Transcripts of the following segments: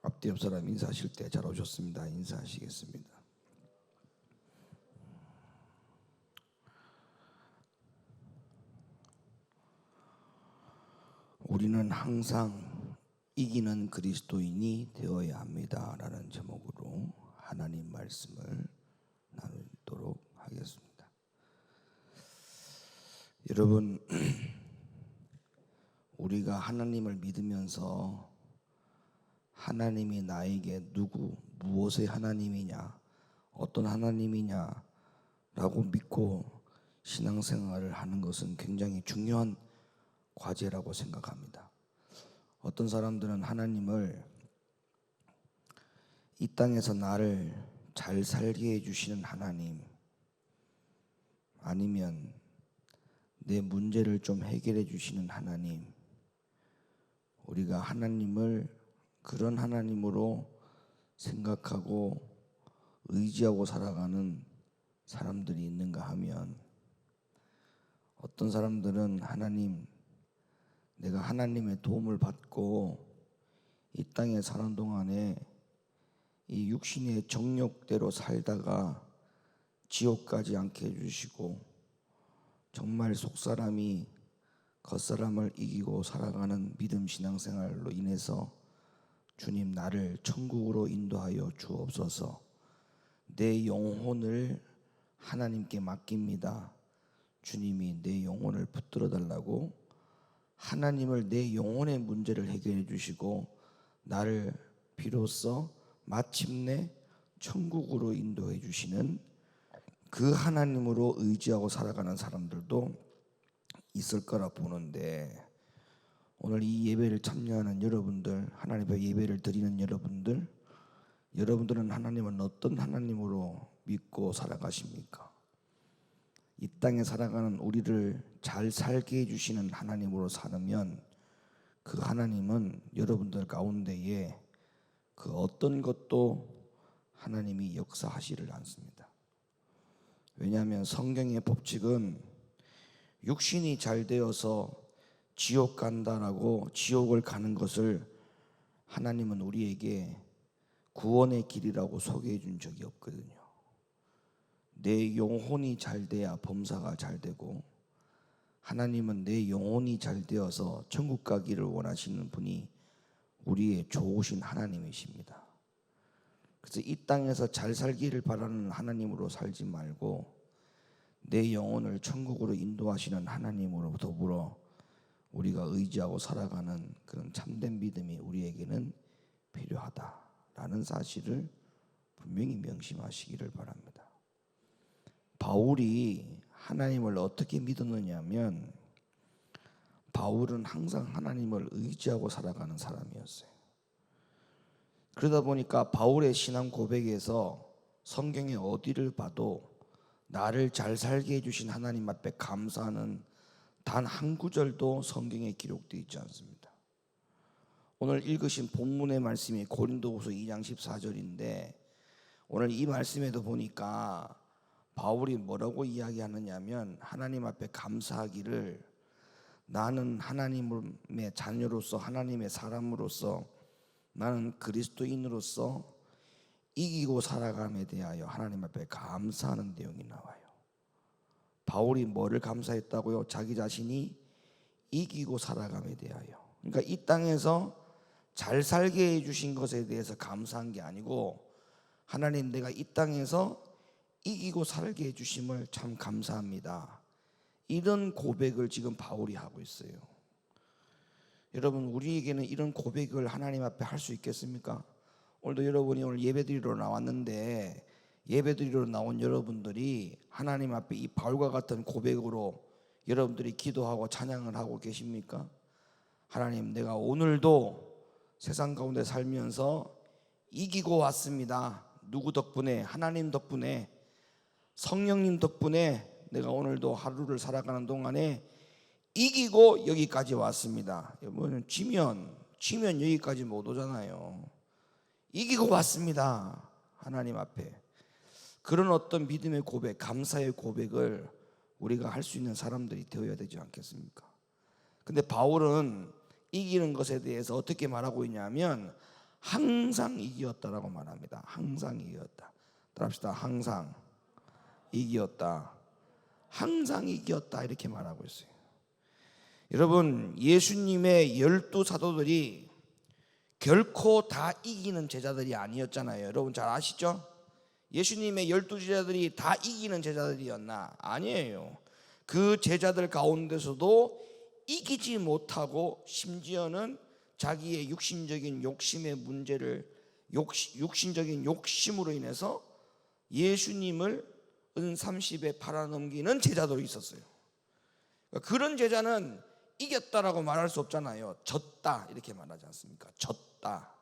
앞뒤 옆 사람 인사하실 때 잘 오셨습니다. 인사하시겠습니다. 우리는 항상 이기는 그리스도인이 되어야 합니다. 라는 제목으로 하나님 말씀을 나누도록 하겠습니다. 여러분, 우리가 하나님을 믿으면서 하나님이 나에게 무엇의 하나님이냐, 어떤 하나님이냐 라고 믿고 신앙생활을 하는 것은 굉장히 중요한 과제라고 생각합니다. 어떤 사람들은 하나님을 이 땅에서 나를 잘 살게 해주시는 하나님, 아니면 내 문제를 좀 해결해 주시는 하나님, 우리가 하나님을 그런 하나님으로 생각하고 의지하고 살아가는 사람들이 있는가 하면, 어떤 사람들은 하나님, 내가 하나님의 도움을 받고 이 땅에 사는 동안에 이 육신의 정욕대로 살다가 지옥 가지 않게 해주시고 정말 속사람이 겉사람을 이기고 살아가는 믿음 신앙생활로 인해서 주님, 나를 천국으로 인도하여 주옵소서. 내 영혼을 하나님께 맡깁니다. 주님이 내 영혼을 붙들어 달라고 하나님을 내 영혼의 문제를 해결해 주시고 나를 비로소 마침내 천국으로 인도해 주시는 그 하나님으로 의지하고 살아가는 사람들도 있을 거라 보는데, 오늘 이 예배를 참여하는 여러분들, 하나님 앞에 예배를 드리는 여러분들은 하나님은 어떤 하나님으로 믿고 살아가십니까? 이 땅에 살아가는 우리를 잘 살게 해주시는 하나님으로 살면 그 하나님은 여러분들 가운데에 그 어떤 것도 하나님이 역사하지를 않습니다. 왜냐하면 성경의 법칙은 육신이 잘 되어서 지옥 간다라고 지옥을 가는 것을 하나님은 우리에게 구원의 길이라고 소개해 준 적이 없거든요. 내 영혼이 잘 돼야 범사가 잘 되고, 하나님은 내 영혼이 잘 되어서 천국 가기를 원하시는 분이 우리의 좋으신 하나님이십니다. 그래서 이 땅에서 잘 살기를 바라는 하나님으로 살지 말고 내 영혼을 천국으로 인도하시는 하나님으로 더불어 우리가 의지하고 살아가는 그런 참된 믿음이 우리에게는 필요하다라는 사실을 분명히 명심하시기를 바랍니다. 바울이 하나님을 어떻게 믿었느냐면, 바울은 항상 하나님을 의지하고 살아가는 사람이었어요. 그러다 보니까 바울의 신앙 고백에서 성경의 어디를 봐도 나를 잘 살게 해주신 하나님 앞에 감사하는 단 한 구절도 성경에 기록되어 있지 않습니다. 오늘 읽으신 본문의 말씀이 고린도후서 2장 14절인데, 오늘 이 말씀에도 보니까 바울이 뭐라고 이야기하느냐면, 하나님 앞에 감사하기를, 나는 하나님의 자녀로서, 하나님의 사람으로서, 나는 그리스도인으로서 이기고 살아감에 대하여 하나님 앞에 감사하는 내용이 나와요. 바울이 뭐를 감사했다고요? 자기 자신이 이기고 살아감에 대하여. 그러니까 이 땅에서 잘 살게 해주신 것에 대해서 감사한 게 아니고, 하나님, 내가 이 땅에서 이기고 살게 해주심을 참 감사합니다, 이런 고백을 지금 바울이 하고 있어요. 여러분, 우리에게는 이런 고백을 하나님 앞에 할 수 있겠습니까? 오늘도 여러분이 오늘 예배드리러 나왔는데, 예배드리러 나온 여러분들이 하나님 앞에 이 바울과 같은 고백으로 여러분들이 기도하고 찬양을 하고 계십니까? 하나님, 내가 오늘도 세상 가운데 살면서 이기고 왔습니다. 누구 덕분에? 하나님 덕분에, 성령님 덕분에 내가 오늘도 하루를 살아가는 동안에 이기고 여기까지 왔습니다. 여러분, 지면 여기까지 못 오잖아요. 이기고 왔습니다, 하나님 앞에. 그런 어떤 믿음의 고백, 감사의 고백을 우리가 할 수 있는 사람들이 되어야 되지 않겠습니까? 근데 바울은 이기는 것에 대해서 어떻게 말하고 있냐면, 항상 이기었다라고 말합니다. 항상 이기었다. 따라합시다. 항상 이기었다. 항상 이기었다 이렇게 말하고 있어요. 여러분, 예수님의 12사도들이 결코 다 이기는 제자들이 아니었잖아요. 여러분 잘 아시죠? 예수님의 12제자들이 다 이기는 제자들이었나? 아니에요. 그 제자들 가운데서도 이기지 못하고 심지어는 자기의 육신적인 욕심의 문제를 육신적인 욕심으로 인해서 예수님을 은30에 팔아넘기는 제자도 있었어요. 그런 제자는 이겼다라고 말할 수 없잖아요. 졌다 이렇게 말하지 않습니까? 졌다.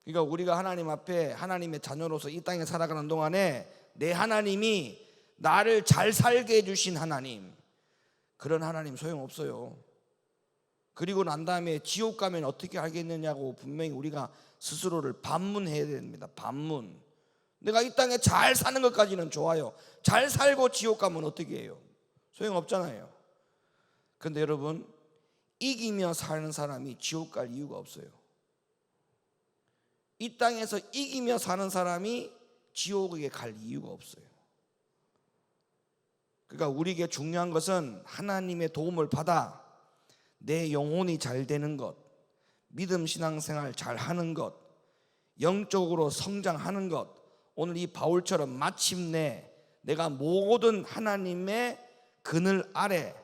그러니까 우리가 하나님 앞에 하나님의 자녀로서 이 땅에 살아가는 동안에 내 하나님이 나를 잘 살게 해주신 하나님, 그런 하나님 소용없어요. 그리고 난 다음에 지옥 가면 어떻게 알겠느냐고 분명히 우리가 스스로를 반문해야 됩니다. 반문. 내가 이 땅에 잘 사는 것까지는 좋아요. 잘 살고 지옥 가면 어떻게 해요? 소용없잖아요. 그런데 여러분, 이기며 사는 사람이 지옥 갈 이유가 없어요. 이 땅에서 이기며 사는 사람이 지옥에 갈 이유가 없어요. 그러니까 우리에게 중요한 것은 하나님의 도움을 받아 내 영혼이 잘 되는 것, 믿음 신앙생활 잘 하는 것, 영적으로 성장하는 것. 오늘 이 바울처럼 마침내 내가 모든 하나님의 그늘 아래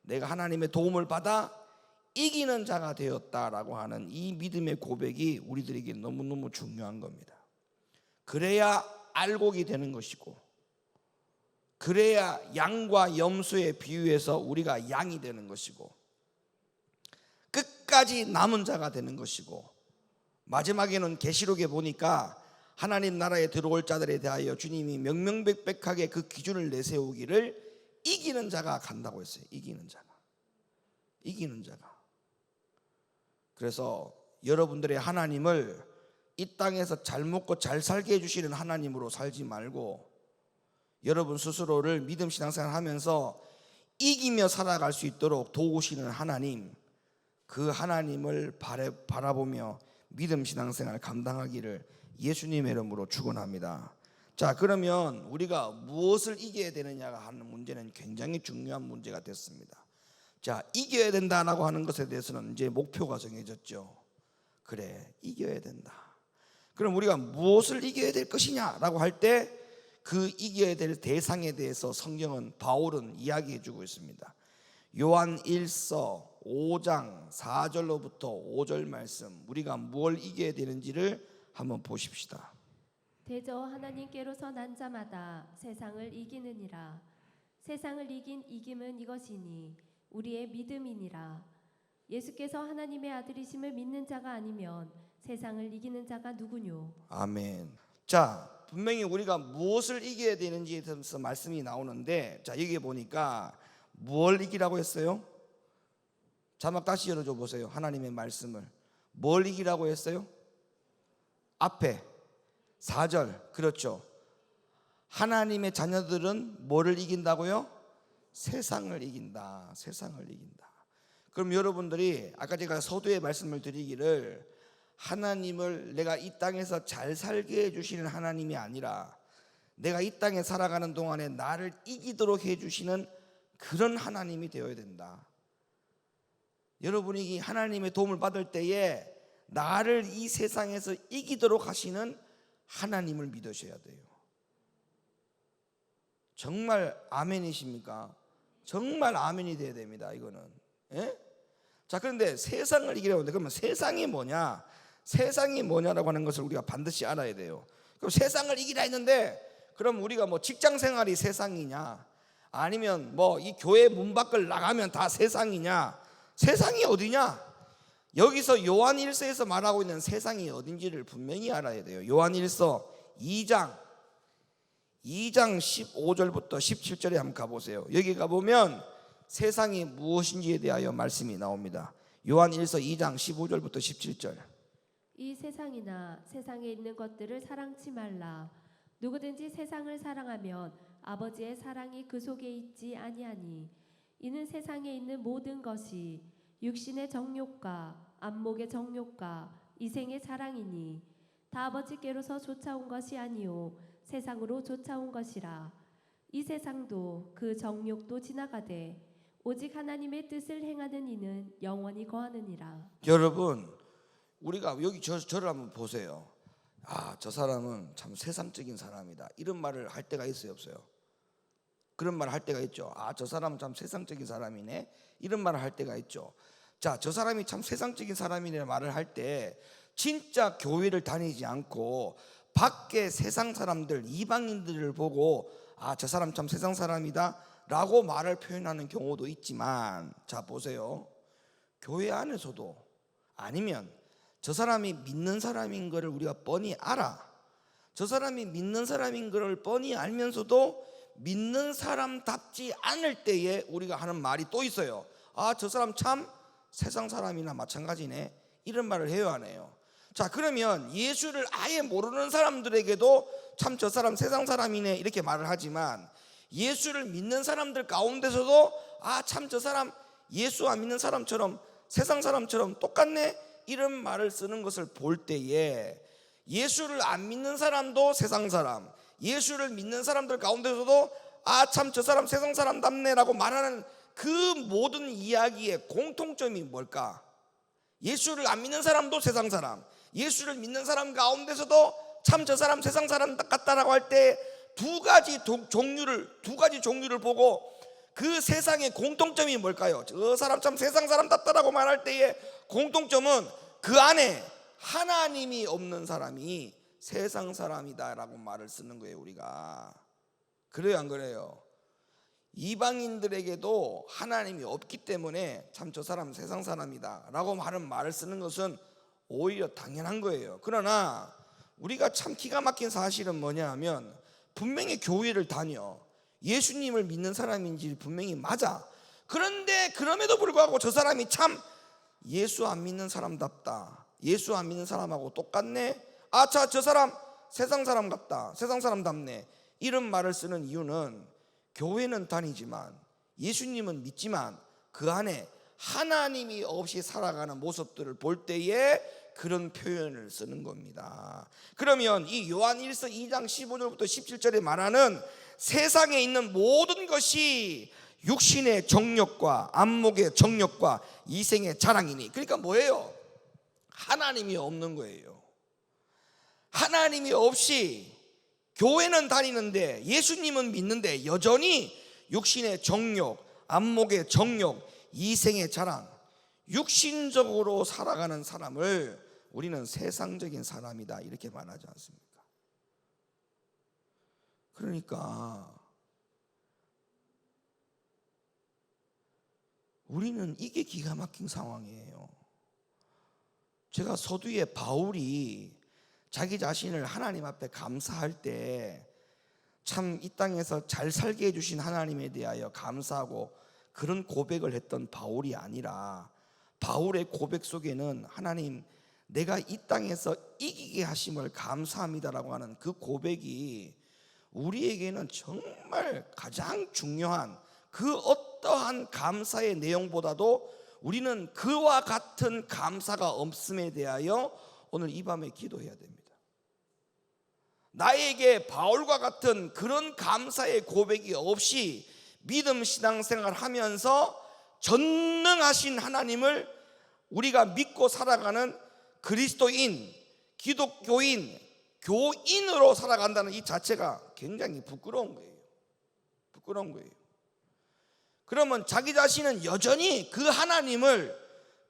내가 하나님의 도움을 받아 이기는 자가 되었다라고 하는 이 믿음의 고백이 우리들에게 너무너무 중요한 겁니다. 그래야 알곡이 되는 것이고, 그래야 양과 염소의 비유에서 우리가 양이 되는 것이고, 끝까지 남은 자가 되는 것이고, 마지막에는 계시록에 보니까 하나님 나라에 들어올 자들에 대하여 주님이 명명백백하게 그 기준을 내세우기를 이기는 자가 간다고 했어요. 이기는 자가. 그래서 여러분들의 하나님을 이 땅에서 잘 먹고 잘 살게 해주시는 하나님으로 살지 말고, 여러분 스스로를 믿음 신앙생활 하면서 이기며 살아갈 수 있도록 도우시는 하나님, 그 하나님을 바라보며 믿음 신앙생활 감당하기를 예수님의 이름으로 축원합니다. 자, 그러면 우리가 무엇을 이겨야 되느냐가 하는 문제는 굉장히 중요한 문제가 됐습니다. 자, 이겨야 된다라고 하는 것에 대해서는 이제 목표가 정해졌죠. 그래, 이겨야 된다. 그럼 우리가 무엇을 이겨야 될 것이냐라고 할 때 그 이겨야 될 대상에 대해서 성경은, 바울은 이야기해 주고 있습니다. 요한 1서 5장 4절로부터 5절 말씀, 우리가 뭘 이겨야 되는지를 한번 보십시다. 대저 하나님께로서 난 자마다 세상을 이기느니라. 세상을 이긴 이김은 이것이니 우리의 믿음이니라. 예수께서 하나님의 아들이심을 믿는 자가 아니면 세상을 이기는 자가 누구뇨? 아멘. 자, 분명히 우리가 무엇을 이겨야 되는지에 대해서 말씀이 나오는데, 자, 여기 보니까 뭘 이기라고 했어요? 자막 다시 열어줘 보세요. 하나님의 말씀을 뭘 이기라고 했어요? 앞에 4절, 그렇죠. 하나님의 자녀들은 뭐를 이긴다고요? 세상을 이긴다. 세상을 이긴다. 그럼 여러분들이 아까 제가 서두에 말씀을 드리기를, 하나님을 내가 이 땅에서 잘 살게 해주시는 하나님이 아니라 내가 이 땅에 살아가는 동안에 나를 이기도록 해주시는 그런 하나님이 되어야 된다. 여러분이 하나님의 도움을 받을 때에 나를 이 세상에서 이기도록 하시는 하나님을 믿으셔야 돼요. 정말 아멘이십니까? 정말 아멘이 돼야 됩니다. 이거는. 예? 자, 그런데 세상을 이기려고 하는데, 그러면 세상이 뭐냐? 세상이 뭐냐라고 하는 것을 우리가 반드시 알아야 돼요. 그럼 세상을 이기라 했는데, 그럼 우리가 뭐 직장 생활이 세상이냐? 아니면 뭐 이 교회 문 밖을 나가면 다 세상이냐? 세상이 어디냐? 여기서 요한 1서에서 말하고 있는 세상이 어딘지를 분명히 알아야 돼요. 요한 1서 2장 15절부터 17절에 한번 가보세요. 여기 가보면 세상이 무엇인지에 대하여 말씀이 나옵니다. 요한 1서 2장 15절부터 17절. 이 세상이나 세상에 있는 것들을 사랑치 말라. 누구든지 세상을 사랑하면 아버지의 사랑이 그 속에 있지 아니하니, 이는 세상에 있는 모든 것이 육신의 정욕과 안목의 정욕과 이생의 자랑이니 다 아버지께로서 쫓아온 것이 아니요 세상으로 쫓아온 것이라. 이 세상도 그 정욕도 지나가되 오직 하나님의 뜻을 행하는 이는 영원히 거하느니라. 여러분, 우리가 여기 저를 한번 보세요. 저 사람은 참 세상적인 사람이다, 이런 말을 할 때가 있어요, 없어요? 그런 말을 할 때가 있죠. 저 사람은 참 세상적인 사람이네, 이런 말을 할 때가 있죠. 자, 저 사람이 참 세상적인 사람이네 말을 할 때 진짜 교회를 다니지 않고 밖에 세상 사람들, 이방인들을 보고 저 사람 참 세상 사람이다 라고 말을 표현하는 경우도 있지만, 자 보세요, 교회 안에서도 아니면 저 사람이 믿는 사람인 것을 우리가 뻔히 알아. 저 사람이 믿는 사람인 것을 뻔히 알면서도 믿는 사람답지 않을 때에 우리가 하는 말이 또 있어요. 저 사람 참 세상 사람이나 마찬가지네, 이런 말을 해요, 안 해요? 자, 그러면 예수를 아예 모르는 사람들에게도 참 저 사람 세상 사람이네 이렇게 말을 하지만, 예수를 믿는 사람들 가운데서도 참 저 사람 예수 안 믿는 사람처럼 세상 사람처럼 똑같네, 이런 말을 쓰는 것을 볼 때에 예수를 안 믿는 사람도 세상 사람, 예수를 믿는 사람들 가운데서도 참 저 사람 세상 사람답네라고 말하는 그 모든 이야기의 공통점이 뭘까? 예수를 안 믿는 사람도 세상 사람, 예수를 믿는 사람 가운데서도 참 저 사람 세상 사람 같다라고 할 때 두 가지 종류를 보고 그 세상의 공통점이 뭘까요? 저 사람 참 세상 사람답다라고 말할 때의 공통점은 그 안에 하나님이 없는 사람이 세상 사람이다라고 말을 쓰는 거예요, 우리가. 그래요, 안 그래요? 이방인들에게도 하나님이 없기 때문에 참 저 사람 세상 사람이다라고 하는 말을 쓰는 것은 오히려 당연한 거예요. 그러나 우리가 참 기가 막힌 사실은 뭐냐 하면, 분명히 교회를 다녀, 예수님을 믿는 사람인지 분명히 맞아. 그런데 그럼에도 불구하고 저 사람이 참 예수 안 믿는 사람답다, 예수 안 믿는 사람하고 똑같네, 저 사람 세상 사람 같다, 세상 사람답네, 이런 말을 쓰는 이유는 교회는 다니지만 예수님은 믿지만 그 안에 하나님이 없이 살아가는 모습들을 볼 때에 그런 표현을 쓰는 겁니다. 그러면 이 요한일서 2장 15절부터 17절에 말하는 세상에 있는 모든 것이 육신의 정욕과 안목의 정욕과 이생의 자랑이니, 그러니까 뭐예요? 하나님이 없는 거예요. 하나님이 없이 교회는 다니는데 예수님은 믿는데 여전히 육신의 정욕, 안목의 정욕, 이생의 자랑, 육신적으로 살아가는 사람을 우리는 세상적인 사람이다 이렇게 말하지 않습니까? 그러니까 우리는 이게 기가 막힌 상황이에요. 제가 서두에 바울이 자기 자신을 하나님 앞에 감사할 때 참 이 땅에서 잘 살게 해주신 하나님에 대하여 감사하고 그런 고백을 했던 바울이 아니라, 바울의 고백 속에는 하나님 내가 이 땅에서 이기게 하심을 감사합니다라고 하는 그 고백이 우리에게는 정말 가장 중요한, 그 어떠한 감사의 내용보다도 우리는 그와 같은 감사가 없음에 대하여 오늘 이 밤에 기도해야 됩니다. 나에게 바울과 같은 그런 감사의 고백이 없이 믿음 신앙생활 하면서 전능하신 하나님을 우리가 믿고 살아가는 그리스도인, 기독교인, 교인으로 살아간다는 이 자체가 굉장히 부끄러운 거예요. 부끄러운 거예요. 그러면 자기 자신은 여전히 그 하나님을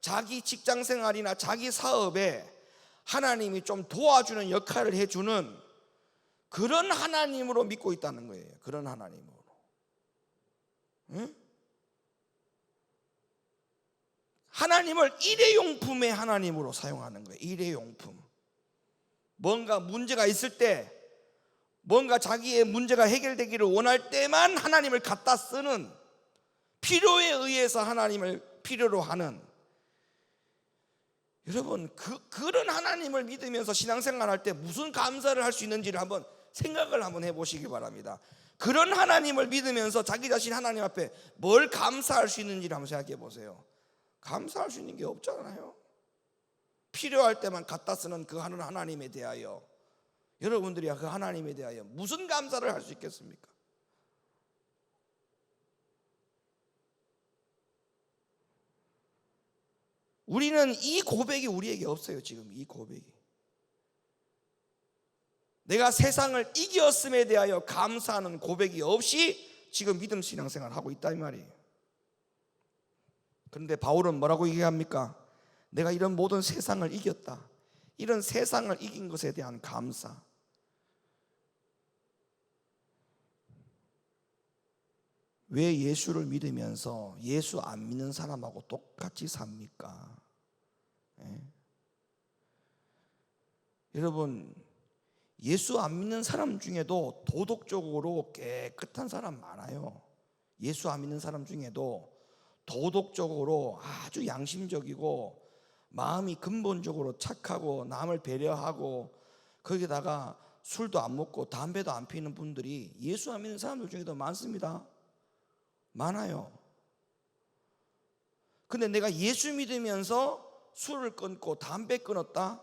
자기 직장생활이나 자기 사업에 하나님이 좀 도와주는 역할을 해주는 그런 하나님으로 믿고 있다는 거예요. 그런 하나님으로. 응? 하나님을 일회용품의 하나님으로 사용하는 거예요. 일회용품. 뭔가 문제가 있을 때, 뭔가 자기의 문제가 해결되기를 원할 때만 하나님을 갖다 쓰는, 필요에 의해서 하나님을 필요로 하는, 여러분 그런 하나님을 믿으면서 신앙생활 할 때 무슨 감사를 할 수 있는지를 한번 생각을 한번 해보시기 바랍니다. 그런 하나님을 믿으면서 자기 자신 하나님 앞에 뭘 감사할 수 있는지를 한번 생각해 보세요. 감사할 수 있는 게 없잖아요. 필요할 때만 갖다 쓰는 그 하는 하나님에 대하여 여러분들이 그 하나님에 대하여 무슨 감사를 할 수 있겠습니까? 우리는 이 고백이 우리에게 없어요. 지금 이 고백이 내가 세상을 이겼음에 대하여 감사하는 고백이 없이 지금 믿음 신앙생활을 하고 있다 이 말이에요. 그런데 바울은 뭐라고 얘기합니까? 내가 이런 모든 세상을 이겼다. 이런 세상을 이긴 것에 대한 감사. 왜 예수를 믿으면서 예수 안 믿는 사람하고 똑같이 삽니까? 예? 여러분, 예수 안 믿는 사람 중에도 도덕적으로 깨끗한 사람 많아요. 예수 안 믿는 사람 중에도 도덕적으로 아주 양심적이고 마음이 근본적으로 착하고 남을 배려하고 거기다가 술도 안 먹고 담배도 안 피는 분들이 예수 안 믿는 사람들 중에도 많습니다. 많아요. 근데 내가 예수 믿으면서 술을 끊고 담배 끊었다?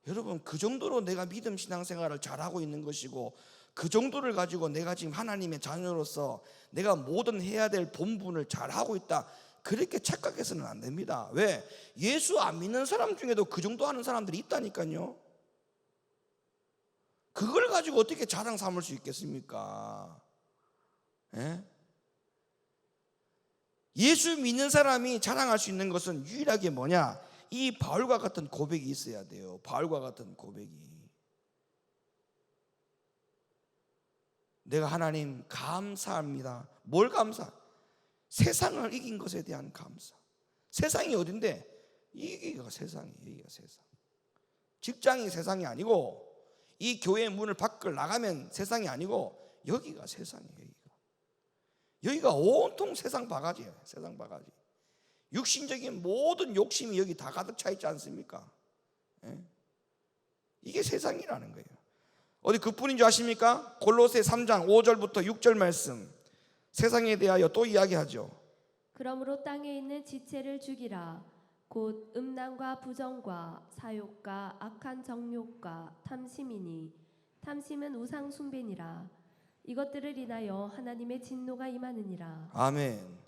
여러분, 그 정도로 내가 믿음 신앙생활을 잘하고 있는 것이고 그 정도를 가지고 내가 지금 하나님의 자녀로서 내가 모든 해야 될 본분을 잘하고 있다, 그렇게 착각해서는 안 됩니다. 왜? 예수 안 믿는 사람 중에도 그 정도 하는 사람들이 있다니까요. 그걸 가지고 어떻게 자랑 삼을 수 있겠습니까? 예? 예수 믿는 사람이 자랑할 수 있는 것은 유일하게 뭐냐? 이 바울과 같은 고백이 있어야 돼요. 바울과 같은 고백이. 내가 하나님 감사합니다. 뭘 감사? 세상을 이긴 것에 대한 감사. 세상이 어딘데? 여기가 세상이에요. 여기가 세상. 직장이 세상이 아니고 이 교회 문을 밖을 나가면 세상이 아니고 여기가 세상이에요. 여기가 온통 세상 바가지예요. 세상 바가지. 육신적인 모든 욕심이 여기 다 가득 차 있지 않습니까? 예? 이게 세상이라는 거예요. 어디 그뿐인 줄 아십니까? 골로새 3장 5절부터 6절 말씀, 세상에 대하여 또 이야기하죠. 그러므로 땅에 있는 지체를 죽이라. 곧 음란과 부정과 사욕과 악한 정욕과 탐심이니 탐심은 우상 숭배니라. 이것들을 인하여 하나님의 진노가 임하느니라. 아멘.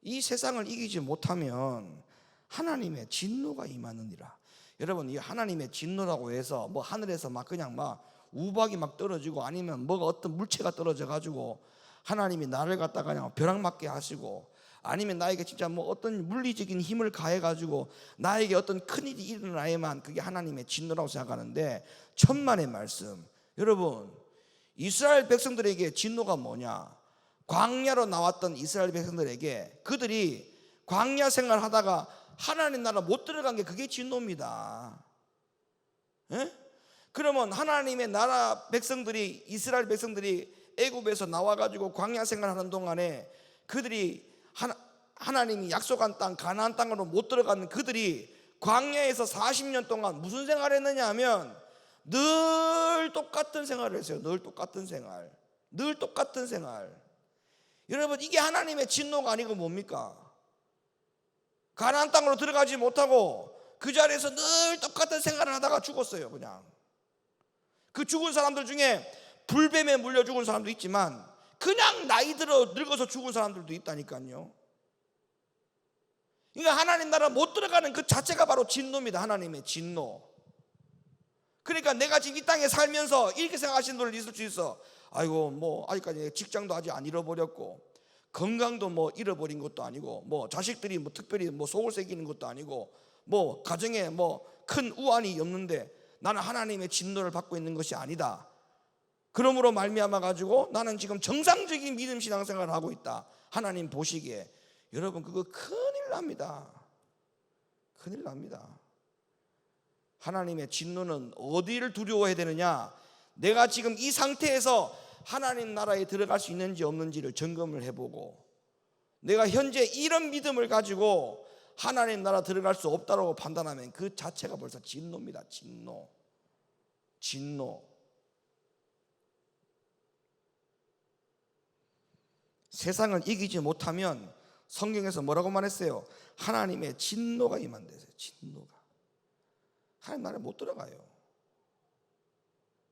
이 세상을 이기지 못하면 하나님의 진노가 임하느니라. 여러분, 이 하나님의 진노라고 해서 뭐 하늘에서 막 그냥 막 우박이 막 떨어지고 아니면 뭐가 어떤 물체가 떨어져 가지고 하나님이 나를 갖다가 그냥 벼락 맞게 하시고 아니면 나에게 진짜 뭐 어떤 물리적인 힘을 가해 가지고 나에게 어떤 큰일이 일어나야만 그게 하나님의 진노라고 생각하는데, 천만의 말씀. 여러분, 이스라엘 백성들에게 진노가 뭐냐? 광야로 나왔던 이스라엘 백성들에게 그들이 광야 생활 하다가 하나님 나라 못 들어간 게 그게 진노입니다. 예? 그러면 하나님의 나라 백성들이, 이스라엘 백성들이 애굽에서 나와가지고 광야 생활하는 동안에 그들이 하나님이 약속한 땅 가나안 땅으로 못 들어가는 그들이 광야에서 40년 동안 무슨 생활을 했느냐 하면 늘 똑같은 생활을 했어요. 늘 똑같은 생활. 늘 똑같은 생활. 여러분, 이게 하나님의 진노가 아니고 뭡니까? 가나안 땅으로 들어가지 못하고 그 자리에서 늘 똑같은 생활을 하다가 죽었어요. 그냥 그 죽은 사람들 중에 불뱀에 물려 죽은 사람도 있지만 그냥 나이 들어 늙어서 죽은 사람들도 있다니까요. 그러니까 하나님 나라 못 들어가는 그 자체가 바로 진노입니다. 하나님의 진노. 그러니까 내가 지금 이 땅에 살면서 이렇게 생각하시는 분들 있을 수 있어. 아이고, 뭐 아직까지 직장도 아직 안 잃어버렸고 건강도 뭐 잃어버린 것도 아니고 뭐 자식들이 뭐 특별히 뭐 속을 새기는 것도 아니고 뭐 가정에 뭐 큰 우환이 없는데 나는 하나님의 진노를 받고 있는 것이 아니다. 그러므로 말미암아 가지고 나는 지금 정상적인 믿음 신앙생활을 하고 있다. 하나님 보시기에. 여러분, 그거 큰일 납니다. 큰일 납니다. 하나님의 진노는 어디를 두려워해야 되느냐? 내가 지금 이 상태에서 하나님 나라에 들어갈 수 있는지 없는지를 점검을 해보고, 내가 현재 이런 믿음을 가지고 하나님 나라 들어갈 수 없다고 판단하면 그 자체가 벌써 진노입니다. 진노. 진노. 세상을 이기지 못하면 성경에서 뭐라고 말했어요? 하나님의 진노가 임한대요. 진노가. 하나님 나라에 못 들어가요.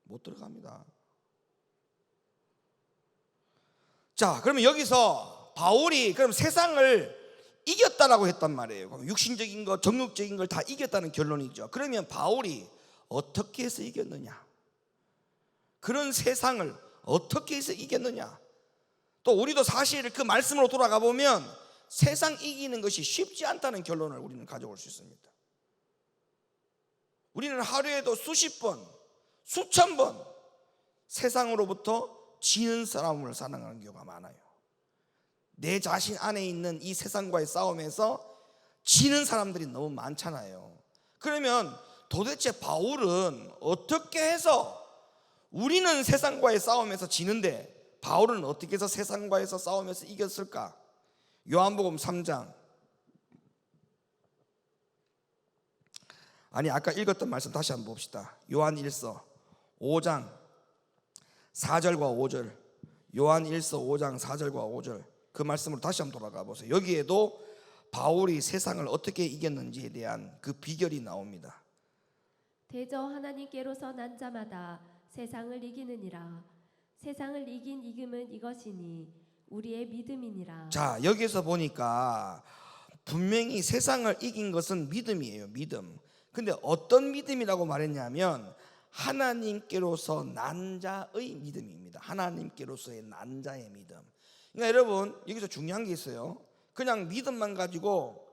못 들어갑니다. 자, 그러면 여기서 바울이 그럼 세상을 이겼다라고 했단 말이에요. 그럼 육신적인 것, 정욕적인 걸 다 이겼다는 결론이죠. 그러면 바울이 어떻게 해서 이겼느냐? 그런 세상을 어떻게 해서 이겼느냐? 또 우리도 사실 그 말씀으로 돌아가 보면 세상 이기는 것이 쉽지 않다는 결론을 우리는 가져올 수 있습니다. 우리는 하루에도 수십 번, 수천 번 세상으로부터 지는 사람을 사랑하는 경우가 많아요. 내 자신 안에 있는 이 세상과의 싸움에서 지는 사람들이 너무 많잖아요. 그러면 도대체 바울은 어떻게 해서, 우리는 세상과의 싸움에서 지는데 바울은 어떻게 해서 세상과에서 싸움에서 이겼을까? 요한복음 3장, 아니 아까 읽었던 말씀 다시 한번 봅시다. 요한 1서 5장 4절과 5절, 요한 1서 5장 4절과 5절, 그 말씀으로 다시 한번 돌아가 보세요. 여기에도 바울이 세상을 어떻게 이겼는지에 대한 그 비결이 나옵니다. 대저 하나님께로서 난 자마다 세상을 이기느니라. 세상을 이긴 이김은 이것이니 우리의 믿음이니라. 자, 여기서 보니까 분명히 세상을 이긴 것은 믿음이에요. 믿음. 근데 어떤 믿음이라고 말했냐면 하나님께로서 난 자의 믿음입니다. 하나님께로서의 난 자의 믿음. 그러니까 여러분, 여기서 중요한 게 있어요. 그냥 믿음만 가지고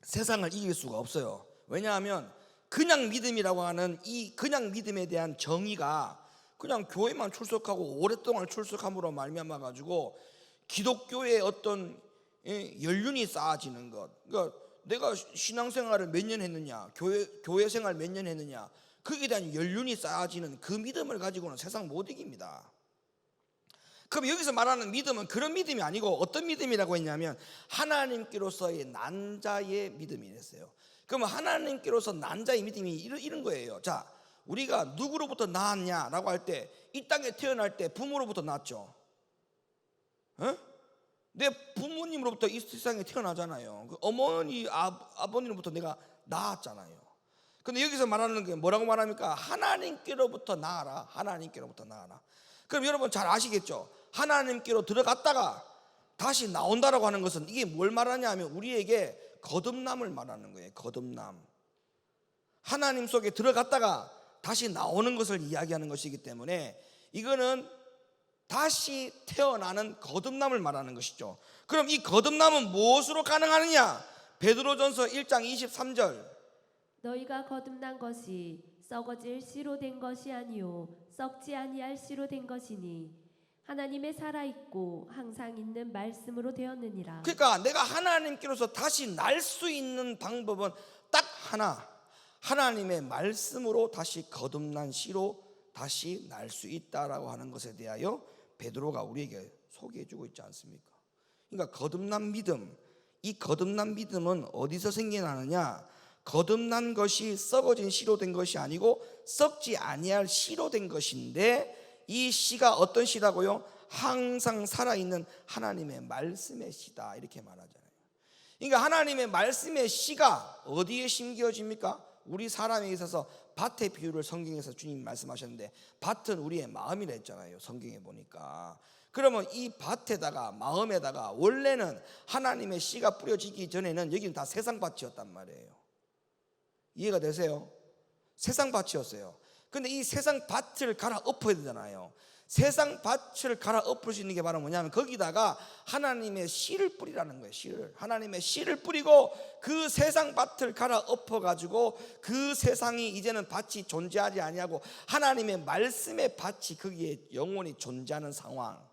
세상을 이길 수가 없어요. 왜냐하면 그냥 믿음이라고 하는 이 그냥 믿음에 대한 정의가 그냥 교회만 출석하고 오랫동안 출석함으로 말미암아 가지고 기독교의 어떤 연륜이 쌓아지는 것. 그러니까 내가 신앙생활을 몇 년 했느냐, 교회 생활 몇 년 했느냐, 거기에 대한 연륜이 쌓아지는 그 믿음을 가지고는 세상 못 이깁니다. 그럼 여기서 말하는 믿음은 그런 믿음이 아니고 어떤 믿음이라고 했냐면 하나님께로서의 난 자의 믿음이랬어요. 그러면 하나님께로서 난 자의 믿음이 이런 거예요. 자, 우리가 누구로부터 낳았냐라고 할 때 이 땅에 태어날 때 부모로부터 낳았죠. 내 부모님으로부터 이 세상에 태어나잖아요. 그 어머니, 아버님으로부터 내가 낳았잖아요. 근데 여기서 말하는 게 뭐라고 말합니까? 하나님께로부터 낳아라. 하나님께로부터 낳아라. 그럼 여러분 잘 아시겠죠? 하나님께로 들어갔다가 다시 나온다라고 하는 것은 이게 뭘 말하냐 하면 우리에게 거듭남을 말하는 거예요. 거듭남. 하나님 속에 들어갔다가 다시 나오는 것을 이야기하는 것이기 때문에 이거는 다시 태어나는 거듭남을 말하는 것이죠. 그럼 이 거듭남은 무엇으로 가능하느냐? 베드로전서 1장 23절, 너희가 거듭난 것이 썩어질 씨로 된 것이 아니요 썩지 아니할 씨로 된 것이니 하나님의 살아있고 항상 있는 말씀으로 되었느니라. 그러니까 내가 하나님께로서 다시 날 수 있는 방법은 딱 하나, 하나님의 말씀으로 다시 거듭난 씨로 다시 날 수 있다라고 하는 것에 대하여 베드로가 우리에게 소개해주고 있지 않습니까? 그러니까 거듭난 믿음, 이 거듭난 믿음은 어디서 생겨나느냐? 거듭난 것이 썩어진 씨로 된 것이 아니고 썩지 아니할 씨로 된 것인데, 이 씨가 어떤 씨라고요? 항상 살아있는 하나님의 말씀의 씨다, 이렇게 말하잖아요. 그러니까 하나님의 말씀의 씨가 어디에 심겨집니까? 우리 사람에 있어서 밭의 비유를 성경에서 주님이 말씀하셨는데 밭은 우리의 마음이라 했잖아요. 성경에 보니까. 그러면 이 밭에다가 마음에다가 원래는 하나님의 씨가 뿌려지기 전에는 여기는 다 세상 밭이었단 말이에요. 이해가 되세요? 세상 밭이었어요. 근데 이 세상 밭을 갈아 엎어야 되잖아요. 세상 밭을 갈아 엎을 수 있는 게 바로 뭐냐면 거기다가 하나님의 씨를 뿌리라는 거예요. 씨를. 하나님의 씨를 뿌리고 그 세상 밭을 갈아 엎어 가지고 그 세상이 이제는 밭이 존재하지 아니하고 하나님의 말씀의 밭이 거기에 영원히 존재하는 상황.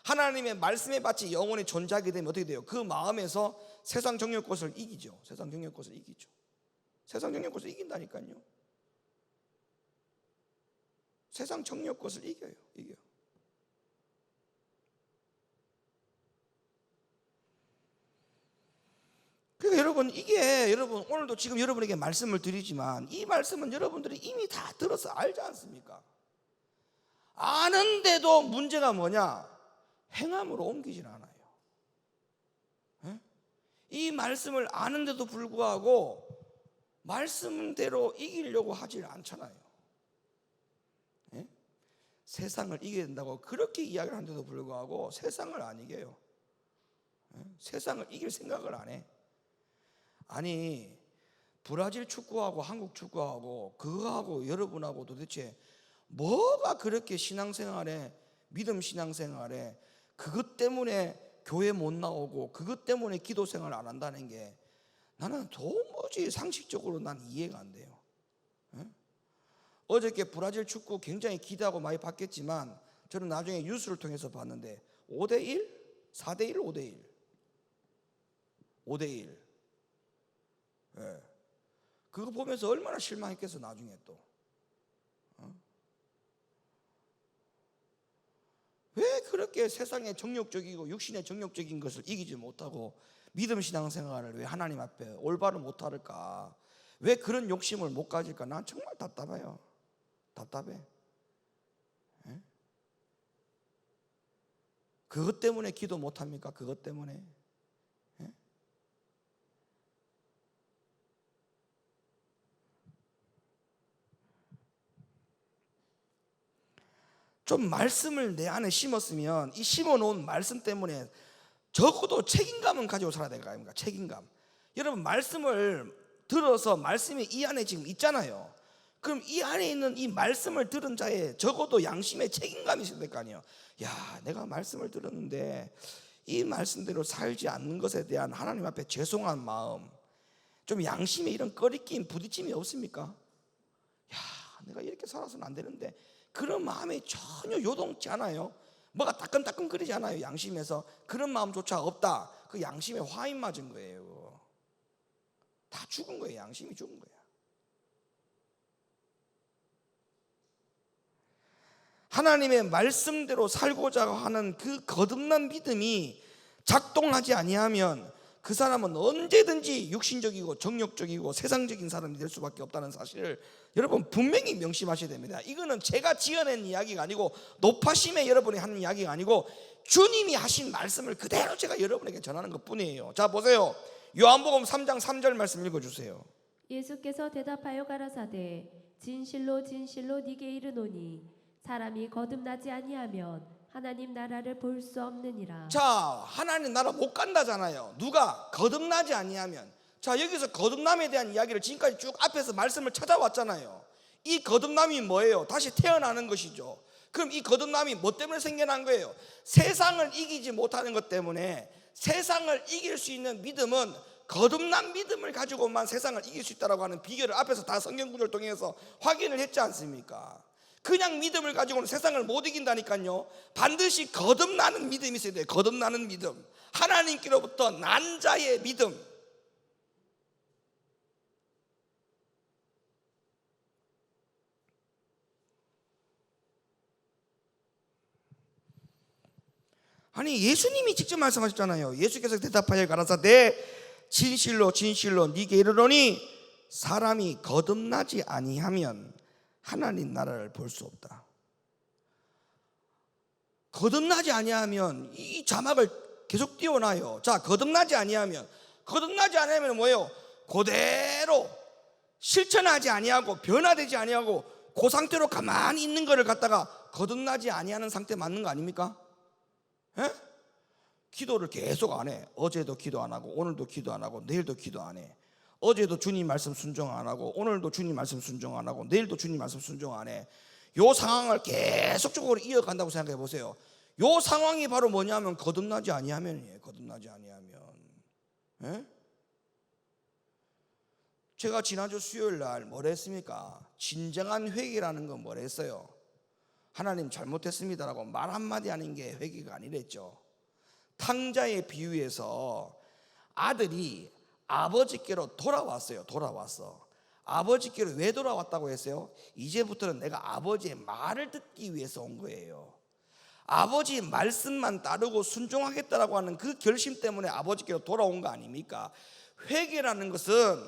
하나님의 말씀의 밭이 영원히 존재하게 되면 어떻게 돼요? 그 마음에서 세상 정욕것을 이기죠. 세상 정욕것을 이기죠. 세상 정욕것을 이긴다니까요. 세상 정욕것을 이겨요. 그러니까 여러분, 이게 여러분 오늘도 지금 여러분에게 말씀을 드리지만 이 말씀은 여러분들이 이미 다 들어서 알지 않습니까? 아는데도 문제가 뭐냐? 행함으로 옮기질 않아요. 이 말씀을 아는데도 불구하고 말씀대로 이기려고 하질 않잖아요. 예? 세상을 이겨야 된다고 그렇게 이야기를 하는데도 불구하고 세상을 안 이겨요. 예? 세상을 이길 생각을 안 해. 아니, 브라질 축구하고 한국 축구하고 그거하고 여러분하고 도대체 뭐가 그렇게 신앙생활에, 믿음 신앙생활에 그것 때문에 교회 못 나오고 그것 때문에 기도생활 안 한다는 게 나는 도무지 상식적으로 난 이해가 안 돼요. 예? 어저께 브라질 축구 굉장히 기대하고 많이 봤겠지만 저는 나중에 뉴스를 통해서 봤는데 5대1? 4대1? 5대1? 5대1. 예. 그거 보면서 얼마나 실망했겠어 나중에 또. 왜 그렇게 세상의 정욕적이고 육신의 정욕적인 것을 이기지 못하고 믿음 신앙생활을 왜 하나님 앞에 올바로 못할까? 왜 그런 욕심을 못 가질까? 난 정말 답답해요. 답답해. 예? 그것 때문에 기도 못합니까? 그것 때문에. 예? 좀 말씀을 내 안에 심었으면 이 심어놓은 말씀 때문에 적어도 책임감은 가지고 살아야 될 거 아닙니까? 책임감. 여러분 말씀을 들어서 말씀이 이 안에 지금 있잖아요. 그럼 이 안에 있는 이 말씀을 들은 자의 적어도 양심의 책임감이 있어야 될 거 아니에요. 야, 내가 말씀을 들었는데 이 말씀대로 살지 않는 것에 대한 하나님 앞에 죄송한 마음, 좀 양심에 이런 꺼리낌, 부딪힘이 없습니까? 야, 내가 이렇게 살아서는 안 되는데 그런 마음이 전혀 요동치 않아요. 뭐가 따끔따끔거리지 않아요. 양심에서 그런 마음조차 없다. 그 양심에 화인 맞은 거예요. 다 죽은 거예요. 양심이 죽은 거야. 하나님의 말씀대로 살고자 하는 그 거듭난 믿음이 작동하지 아니하면 그 사람은 언제든지 육신적이고 정욕적이고 세상적인 사람이 될 수밖에 없다는 사실을 여러분 분명히 명심하셔야 됩니다. 이거는 제가 지어낸 이야기가 아니고 높아심에 여러분이 하는 이야기가 아니고 주님이 하신 말씀을 그대로 제가 여러분에게 전하는 것뿐이에요. 자, 보세요. 요한복음 3장 3절 말씀 읽어주세요. 예수께서 대답하여 가라사대 진실로 진실로 네게 이르노니 사람이 거듭나지 아니하면 하나님 나라를 볼 수 없느니라. 자, 하나님 나라 못 간다잖아요. 누가? 거듭나지 아니하면. 자, 여기서 거듭남에 대한 이야기를 지금까지 쭉 앞에서 말씀을 찾아왔잖아요. 이 거듭남이 뭐예요? 다시 태어나는 것이죠. 그럼 이 거듭남이 뭐 때문에 생겨난 거예요? 세상을 이기지 못하는 것 때문에. 세상을 이길 수 있는 믿음은 거듭난 믿음을 가지고만 세상을 이길 수 있다고 하는 비결을 앞에서 다 성경 구절을 통해서 확인을 했지 않습니까? 그냥 믿음을 가지고는 세상을 못 이긴다니까요. 반드시 거듭나는 믿음이 있어야 돼요. 거듭나는 믿음, 하나님께로부터 난 자의 믿음. 아니, 예수님이 직접 말씀하셨잖아요. 예수께서 대답하여 가라사대 진실로 진실로 네게 이르노니 사람이 거듭나지 아니하면 하나님 나라를 볼 수 없다. 거듭나지 아니하면 이 자막을 계속 띄워놔요. 자, 거듭나지 아니하면 뭐예요? 그대로 실천하지 아니하고 변화되지 아니하고 그 상태로 가만히 있는 거를 갖다가 거듭나지 아니하는 상태 맞는 거 아닙니까? 예? 기도를 계속 안 해. 어제도 기도 안 하고 오늘도 기도 안 하고 내일도 기도 안 해. 어제도 주님 말씀 순종 안 하고 오늘도 주님 말씀 순종 안 하고 내일도 주님 말씀 순종 안 해. 요 상황을 계속적으로 이어간다고 생각해 보세요. 요 상황이 바로 뭐냐면 거듭나지 아니하면이에요. 거듭나지 아니하면. 예? 제가 지난주 수요일 날 뭐라 했습니까? 진정한 회개라는 건 뭐라 했어요? 하나님 잘못했습니다라고 말 한마디 하는 게 회개가 아니랬죠. 탕자의 비유에서 아들이 아버지께로 돌아왔어요. 아버지께로 왜 돌아왔다고 했어요? 이제부터는 내가 아버지의 말을 듣기 위해서 온 거예요. 아버지 말씀만 따르고 순종하겠다라고 하는 그 결심 때문에 아버지께로 돌아온 거 아닙니까? 회개라는 것은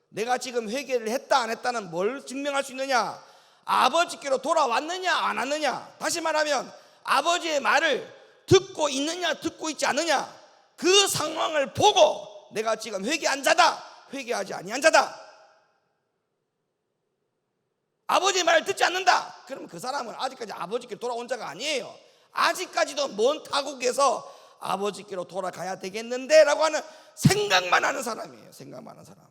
내가 지금 회개를 했다 안 했다는 뭘 증명할 수 있느냐? 아버지께로 돌아왔느냐 안 왔느냐. 다시 말하면 아버지의 말을 듣고 있느냐 듣고 있지 않느냐, 그 상황을 보고 내가 지금 회개한 자다, 회개하지 아니한 자다, 아버지의 말을 듣지 않는다, 그러면 그 사람은 아직까지 아버지께 돌아온 자가 아니에요. 아직까지도 먼 타국에서 아버지께로 돌아가야 되겠는데 라고 하는 생각만 하는 사람이에요. 생각만 하는 사람.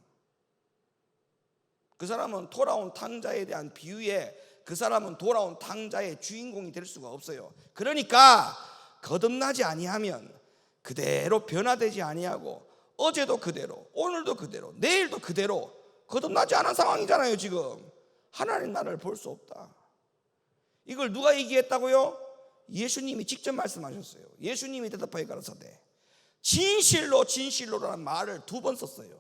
그 사람은 돌아온 탕자에 대한 비유에 그 사람은 돌아온 탕자의 주인공이 될 수가 없어요. 그러니까 거듭나지 아니하면 그대로 변화되지 아니하고 어제도 그대로, 오늘도 그대로, 내일도 그대로 거듭나지 않은 상황이잖아요. 지금 하나님 나라를 볼 수 없다. 이걸 누가 얘기했다고요? 예수님이 직접 말씀하셨어요. 예수님이 대답하여 가라사대 진실로 진실로라는 말을 2번 썼어요.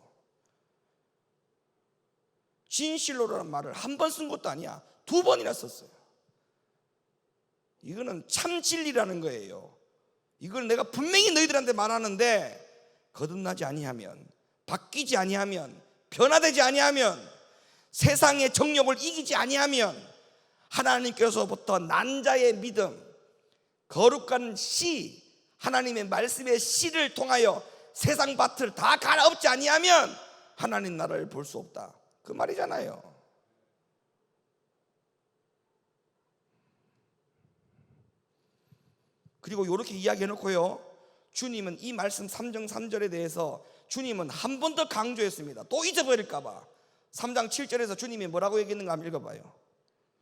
진실로라는 말을 한 번 쓴 것도 아니야, 2번이나 썼어요. 이거는 참 진리라는 거예요. 이걸 내가 분명히 너희들한테 말하는데 거듭나지 아니하면, 바뀌지 아니하면, 변화되지 아니하면, 세상의 정욕을 이기지 아니하면 하나님께서부터 난 자의 믿음, 거룩한 씨, 하나님의 말씀의 씨를 통하여 세상 밭을 다 갈아엎지 아니하면 하나님 나라를 볼 수 없다, 그 말이잖아요. 그리고 이렇게 이야기해놓고요, 주님은 이 말씀 3장 3절에 대해서 주님은 한 번 더 강조했습니다. 또 잊어버릴까봐. 3장 7절에서 주님이 뭐라고 얘기했는가 한번 읽어봐요.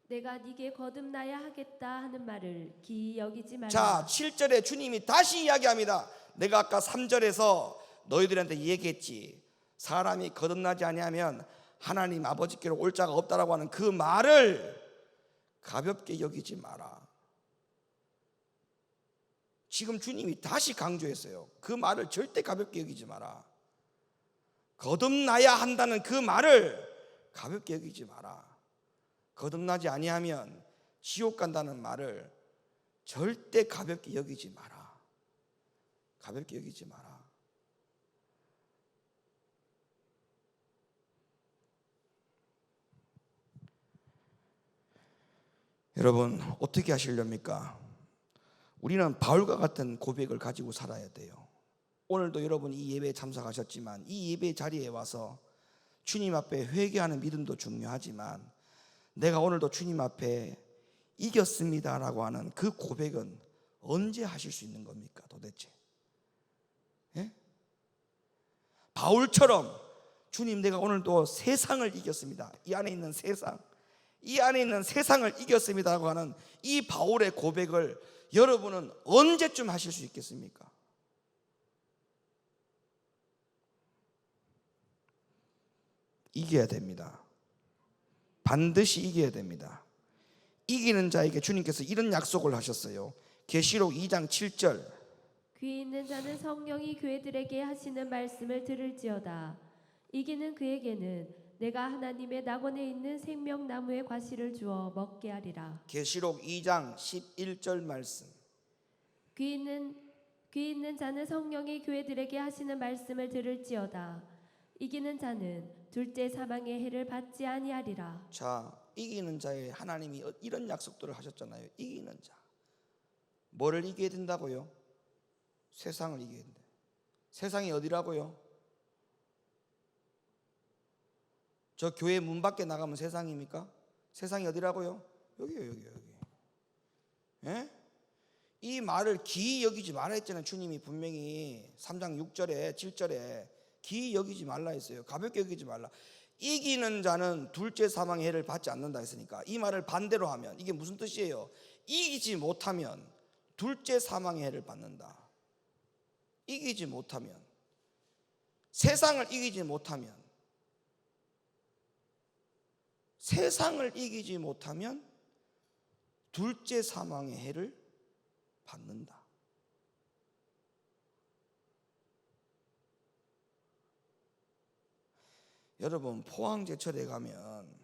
내가 네게 거듭나야 하겠다 하는 말을 기이 여기지 말라. 자, 7절에 주님이 다시 이야기합니다. 내가 아까 3절에서 너희들한테 얘기했지, 사람이 거듭나지 아니하면 하나님 아버지께로 올 자가 없다라고 하는 그 말을 가볍게 여기지 마라. 지금 주님이 다시 강조했어요. 그 말을 절대 가볍게 여기지 마라. 거듭나야 한다는 그 말을 가볍게 여기지 마라. 거듭나지 아니하면 지옥 간다는 말을 절대 가볍게 여기지 마라. 가볍게 여기지 마라. 여러분, 어떻게 하시렵니까? 우리는 바울과 같은 고백을 가지고 살아야 돼요. 오늘도 여러분 이 예배에 참석하셨지만 이 예배 자리에 와서 주님 앞에 회개하는 믿음도 중요하지만 내가 오늘도 주님 앞에 이겼습니다라고 하는 그 고백은 언제 하실 수 있는 겁니까 도대체? 예? 바울처럼 주님, 내가 오늘도 세상을 이겼습니다, 이 안에 있는 세상, 이 안에 있는 세상을 이겼습니다라고 하는 이 바울의 고백을 여러분은 언제쯤 하실 수 있겠습니까? 이겨야 됩니다. 반드시 이겨야 됩니다. 이기는 자에게 주님께서 이런 약속을 하셨어요. 계시록 2장 7절 귀 있는 자는 성령이 교회들에게 하시는 말씀을 들을지어다. 이기는 그에게는 내가 하나님의 낙원에 있는 생명나무의 과실을 주어 먹게 하리라. 계시록 2장 11절 말씀. 귀 있는 자는 성령이 교회들에게 하시는 말씀을 들을지어다. 이기는 자는 둘째 사망의 해를 받지 아니하리라. 자, 이기는 자에 하나님이 이런 약속들을 하셨잖아요. 이기는 자, 뭐를 이겨야 된다고요? 세상을 이겨야 된다. 세상이 어디라고요? 저 교회 문 밖에 나가면 세상입니까? 세상이 어디라고요? 여기요, 여기. 예? 이 말을 기이 여기지 말라 했잖아요. 주님이 분명히 3장 6절에 7절에 기이 여기지 말라 했어요. 가볍게 여기지 말라. 이기는 자는 둘째 사망의 해를 받지 않는다 했으니까 이 말을 반대로 하면 이게 무슨 뜻이에요? 이기지 못하면 둘째 사망의 해를 받는다. 이기지 못하면, 세상을 이기지 못하면, 세상을 이기지 못하면 둘째 사망의 해를 받는다. 여러분, 포항제철에 가면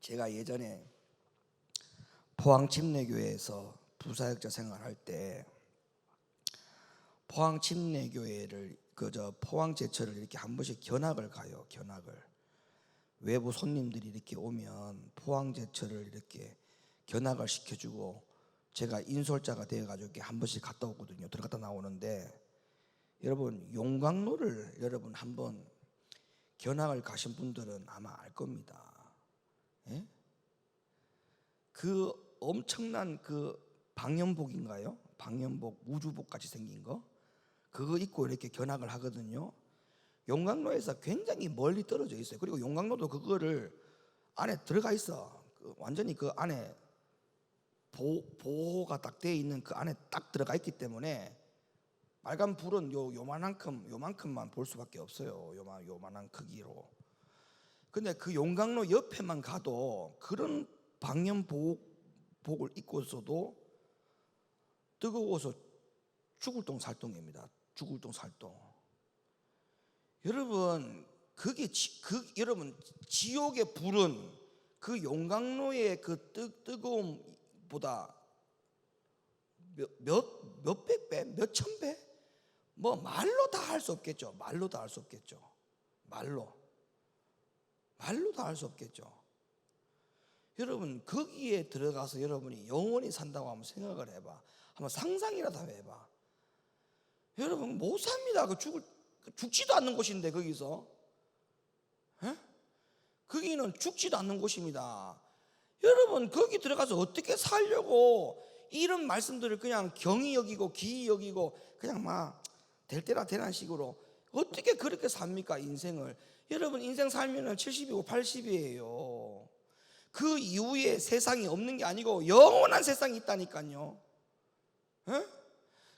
제가 예전에 포항침례교회에서 부사역자 생활할 때 포항침례교회를 포항제철을 이렇게 한 번씩 견학을 가요. 견학을 외부 손님들이 이렇게 오면 포항제철을 이렇게 견학을 시켜주고 제가 인솔자가 되어가지고 이렇게 한 번씩 갔다 오거든요. 들어갔다 나오는데 여러분 용광로를 여러분 한번 견학을 가신 분들은 아마 알 겁니다. 예? 그 엄청난 그 방염복인가요? 방염복, 우주복 같이 생긴 거 그거 입고 이렇게 견학을 하거든요. 용광로에서 굉장히 멀리 떨어져 있어요. 그리고 용광로도 그거를 안에 들어가 있어. 완전히 그 안에 보호가 딱 되어 있는 그 안에 딱 들어가 있기 때문에 빨간 불은 요만큼만 볼 수밖에 없어요. 요만한 크기로. 근데 그 용광로 옆에만 가도 그런 방염복을 입고서도 뜨거워서 죽을 똥살똥입니다. 죽을 똥살똥. 여러분 여러분 지옥의 불은 그 용광로의 그 뜨거움보다 몇백 배, 몇천 배, 뭐 말로 다 할 수 없겠죠. 말로 다 할 수 없겠죠. 말로 다 할 수 없겠죠. 여러분 거기에 들어가서 여러분이 영원히 산다고 한번 생각을 해봐. 한번 상상이라도 해봐. 여러분 못 삽니다. 죽지도 않는 곳인데 거기서 거기는 죽지도 않는 곳입니다. 여러분 거기 들어가서 어떻게 살려고 이런 말씀들을 그냥 경히 여기고 기이 여기고 그냥 막 될 때라 되는 식으로 어떻게 그렇게 삽니까 인생을. 여러분 인생 살면은 70이고 80이에요. 그 이후에 세상이 없는 게 아니고 영원한 세상이 있다니까요.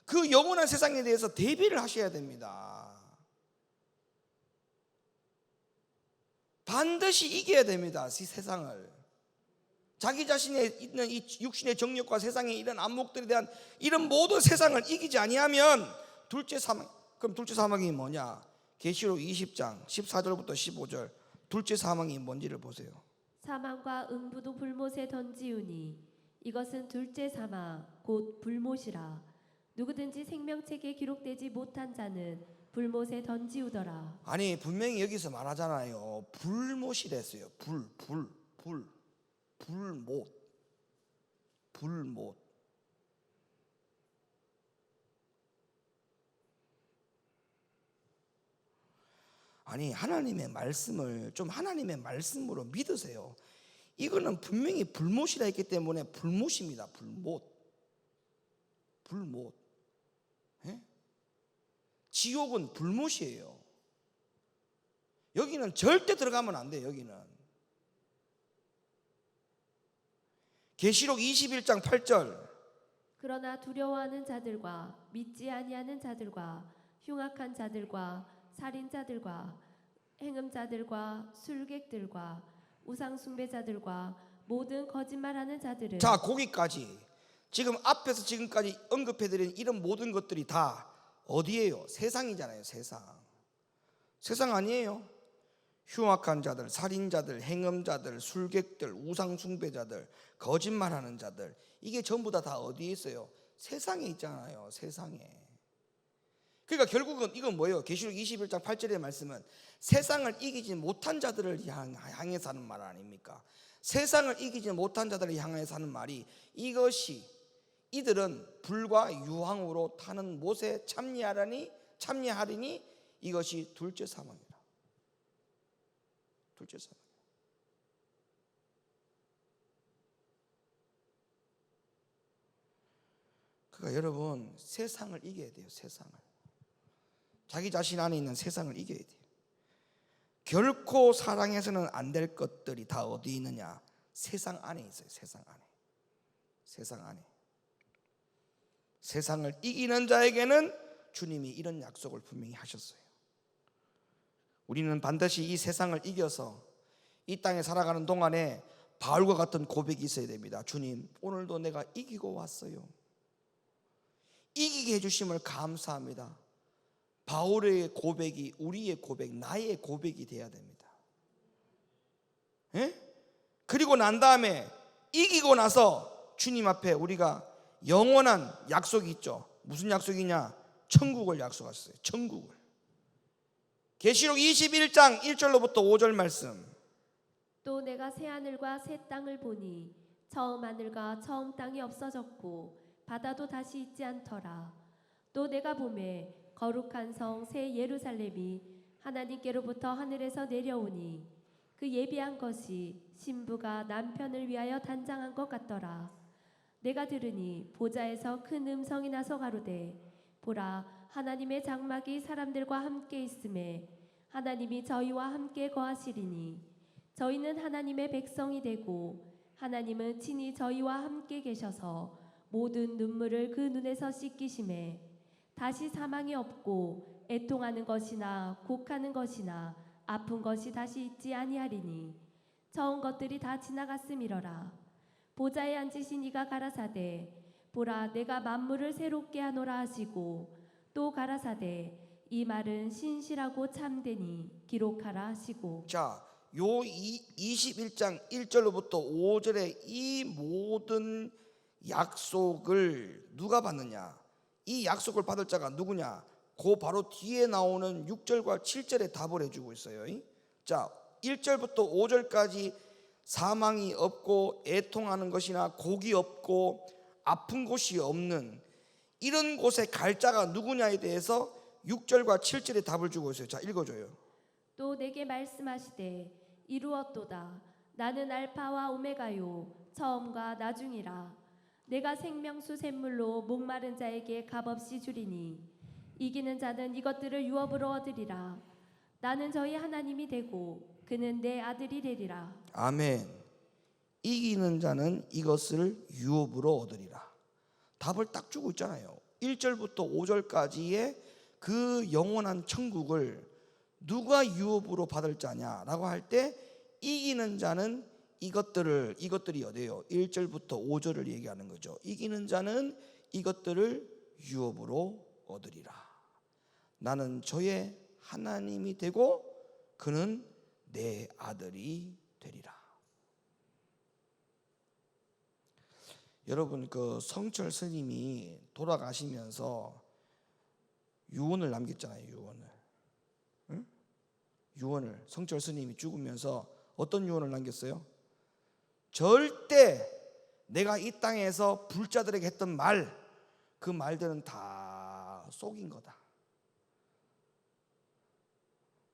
그 영원한 세상에 대해서 대비를 하셔야 됩니다. 반드시 이겨야 됩니다. 이 세상을. 자기 자신에 있는 이 육신의 정욕과 세상에 이런 안목들에 대한 이런 모든 세상을 이기지 아니하면 둘째 사망. 그럼 둘째 사망이 뭐냐? 계시록 20장 14절부터 15절 둘째 사망이 뭔지를 보세요. 사망과 음부도 불못에 던지우니 이것은 둘째 사망 곧 불못이라. 누구든지 생명책에 기록되지 못한 자는 불못에 던지우더라. 아니 분명히 여기서 말하잖아요. 불못이랬어요. 불못. 아니 하나님의 말씀을 좀 하나님의 말씀으로 믿으세요. 이거는 분명히 불못이라 했기 때문에 불못입니다. 불못. 예? 지옥은 불못이에요. 여기는 절대 들어가면 안 돼요. 여기는 계시록 21장 8절 그러나 두려워하는 자들과 믿지 아니하는 자들과 흉악한 자들과 살인자들과 행음자들과 술객들과 우상숭배자들과 모든 거짓말하는 자들은. 자 거기까지 지금 앞에서 지금까지 언급해드린 이런 모든 것들이 다 어디예요? 세상이잖아요. 세상 아니에요? 흉악한 자들, 살인자들, 행음자들, 술객들, 우상숭배자들, 거짓말하는 자들, 이게 전부 다 어디에 있어요? 세상에 있잖아요. 세상에. 그러니까 결국은 이건 뭐예요? 계시록 21장 8절의 말씀은 세상을 이기지 못한 자들을 향해서 하는 말 아닙니까? 세상을 이기지 못한 자들을 향해서 하는 말이 이것이 이들은 불과 유황으로 타는 못에 참여하리니 이것이 둘째 사망이라. 둘째 사망. 그러니까 여러분 세상을 이겨야 돼요. 세상을. 자기 자신 안에 있는 세상을 이겨야 돼요. 결코 사랑해서는 안 될 것들이 다 어디 있느냐? 세상 안에 있어요. 세상 안에. 세상을 이기는 자에게는 주님이 이런 약속을 분명히 하셨어요. 우리는 반드시 이 세상을 이겨서 이 땅에 살아가는 동안에 바울과 같은 고백이 있어야 됩니다. 주님, 오늘도 내가 이기고 왔어요. 이기게 해주심을 감사합니다. 바울의 고백이 우리의 고백, 나의 고백이 돼야 됩니다. 예? 그리고 난 다음에 이기고 나서 주님 앞에 우리가 영원한 약속이 있죠. 무슨 약속이냐? 천국을 약속하셨어요. 천국을. 계시록 21장 1절로부터 5절 말씀. 또 내가 새 하늘과 새 땅을 보니 처음 하늘과 처음 땅이 없어졌고 바다도 다시 있지 않더라. 또 내가 보매 거룩한 성 새 예루살렘이 하나님께로부터 하늘에서 내려오니 그 예비한 것이 신부가 남편을 위하여 단장한 것 같더라. 내가 들으니 보좌에서 큰 음성이 나서 가로되 보라 하나님의 장막이 사람들과 함께 있음에 하나님이 저희와 함께 거하시리니 저희는 하나님의 백성이 되고 하나님은 친히 저희와 함께 계셔서 모든 눈물을 그 눈에서 씻기심에 다시 사망이 없고 애통하는 것이나 곡하는 것이나 아픈 것이 다시 있지 아니하리니 처음 것들이 다 지나갔음이러라. 보좌에 앉으신 이가 가라사대 보라 내가 만물을 새롭게 하노라 하시고 또 가라사대 이 말은 신실하고 참되니 기록하라 하시고. 자, 요 21장 1절로부터 5절의 이 모든 약속을 누가 받느냐? 이 약속을 받을 자가 누구냐? 그 바로 뒤에 나오는 6절과 7절에 답을 해주고 있어요. 자, 1절부터 5절까지 사망이 없고 애통하는 것이나 곡이 없고 아픈 곳이 없는 이런 곳에 갈 자가 누구냐에 대해서 6절과 7절에 답을 주고 있어요. 자, 읽어줘요. 또 내게 말씀하시되 이루었도다. 나는 알파와 오메가요 처음과 나중이라. 내가 생명수 샘물로 목마른 자에게 값없이 주리니 이기는 자는 이것들을 유업으로 얻으리라. 나는 저희 하나님이 되고 그는 내 아들이 되리라. 아멘. 이기는 자는 이것을 유업으로 얻으리라. 답을 딱 주고 있잖아요. 1절부터 5절까지의 그 영원한 천국을 누가 유업으로 받을 자냐라고 할 때 이기는 자는 이것들이 어디예요? 1절부터 5절을 얘기하는 거죠. 이기는 자는 이것들을 유업으로 얻으리라. 나는 저의 하나님이 되고 그는 내 아들이 되리라. 여러분, 그 성철 스님이 돌아가시면서 유언을 남겼잖아요. 유언을 성철 스님이 죽으면서 어떤 유언을 남겼어요? 절대 내가 이 땅에서 불자들에게 했던 그 말들은 다 속인 거다.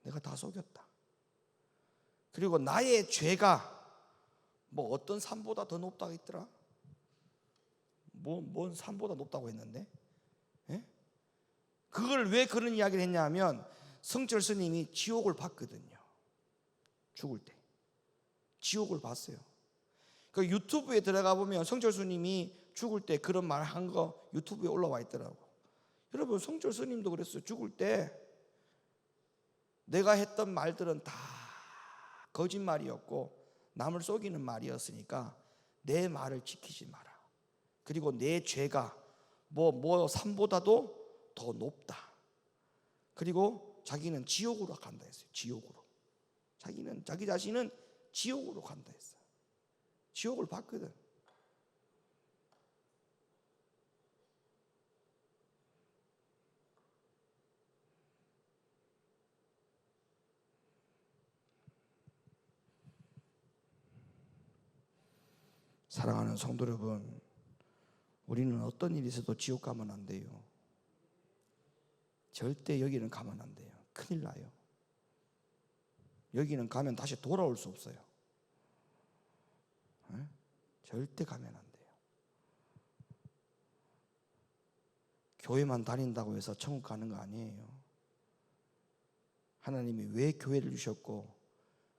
내가 다 속였다. 그리고 나의 죄가 뭐 어떤 산보다 더 높다고 했더라? 뭔 산보다 높다고 했는데? 예? 그걸 왜 그런 이야기를 했냐면 성철 스님이 지옥을 봤거든요. 죽을 때 지옥을 봤어요. 그 유튜브에 들어가 보면 성철 스님이 죽을 때 그런 말 한 거 유튜브에 올라와 있더라고. 여러분, 성철 스님도 그랬어요. 죽을 때 내가 했던 말들은 다 거짓말이었고 남을 속이는 말이었으니까 내 말을 지키지 마라. 그리고 내 죄가 뭐 산보다도 더 높다. 그리고 자기는 지옥으로 간다 했어요. 지옥으로. 자기 자신은 지옥으로 간다 했어요. 지옥을 봤거든. 사랑하는 성도 여러분, 우리는 어떤 일이 있어도 지옥 가면 안 돼요. 절대 여기는 가면 안 돼요. 큰일 나요. 여기는 가면 다시 돌아올 수 없어요. 네? 절대 가면 안 돼요. 교회만 다닌다고 해서 천국 가는 거 아니에요. 하나님이 왜 교회를 주셨고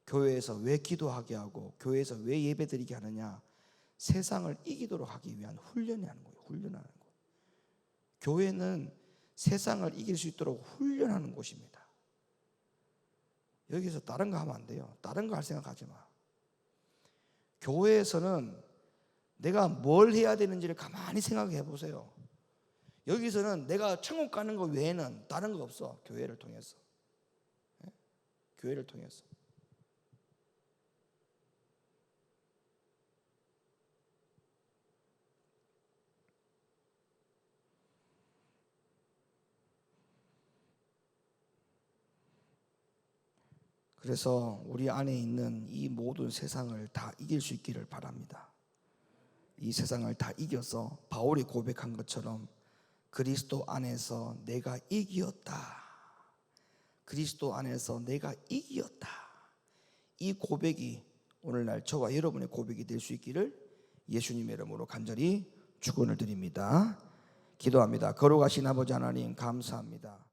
교회에서 왜 기도하게 하고 교회에서 왜 예배드리게 하느냐? 세상을 이기도록 하기 위한 훈련하는 거예요. 훈련하는 거. 교회는 세상을 이길 수 있도록 훈련하는 곳입니다. 여기서 다른 거 하면 안 돼요. 다른 거 할 생각하지 마. 교회에서는 내가 뭘 해야 되는지를 가만히 생각해 보세요. 여기서는 내가 천국 가는 거 외에는 다른 거 없어. 교회를 통해서. 교회를 통해서. 그래서 우리 안에 있는 이 모든 세상을 다 이길 수 있기를 바랍니다. 이 세상을 다 이겨서 바울이 고백한 것처럼 그리스도 안에서 내가 이기었다. 그리스도 안에서 내가 이기었다. 이 고백이 오늘날 저와 여러분의 고백이 될 수 있기를 예수님의 이름으로 간절히 축원을 드립니다. 기도합니다. 거룩하신 아버지 하나님 감사합니다.